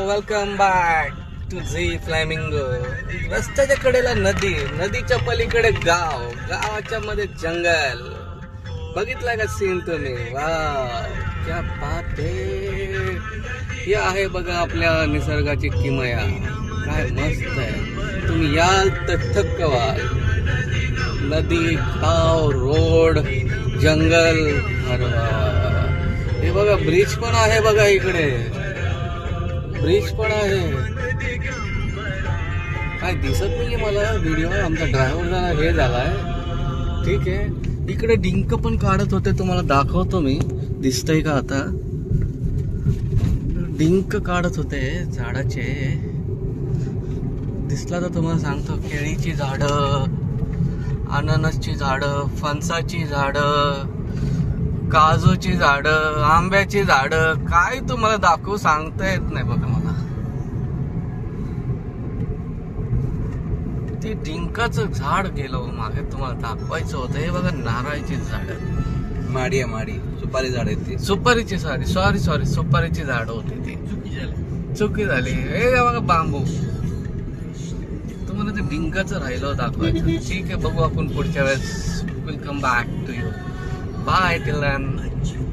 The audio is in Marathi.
Welcome back to Zee Flamingo. रस्त्याच्या कडेला नदी, नदीच्या पलीकडे गाव, गावाच्या मध्ये जंगल. बघितला का सीन तुम्ही? वाव, क्या बात आहे. ही आहे बघा आपल्या निसर्गाची किमया. काय मस्त आहे. तुम्ही याल तर थक्क व्हाल. नदी, गाव, रोड, जंगल. अरे वा. हे बघा ब्रिज पण आहे बघा, इकडे ब्रिज पण आहे. काय दिसत नाहीये मला व्हिडिओ. आमचा ड्रायव्हर जरा हे झालाय. ठीक आहे. इकडे डिंक पण काढत होते, तुम्हाला दाखवतो मी. दिसतंय का आता? डिंक काढत होते झाडाचे. दिसला तर तुम्हाला सांगतो. केळीची झाडं, अननसची झाडं, फणसाची झाडं, काजूची झाडं, आंब्याची झाडं. काय तुम्हाला दाखवू सांगता येत नाही बघा मला. ते डिंकाचं झाड गेलो मागे, तुम्हाला दाखवायचं होतं. हे बघा नारळाची झाडं. माडी आहे, माडी सुपारी झाड आहे ती. सुपारीची सॉरी सुपारीची झाड होती ती. चुकी झाली. हे बघा बांबू. तुम्हाला ते डिंकाचं राहिलं दाखवायचं. ठीक आहे, बघू आपण पुढच्या वेळेस. Welcome back to you. Bye till then.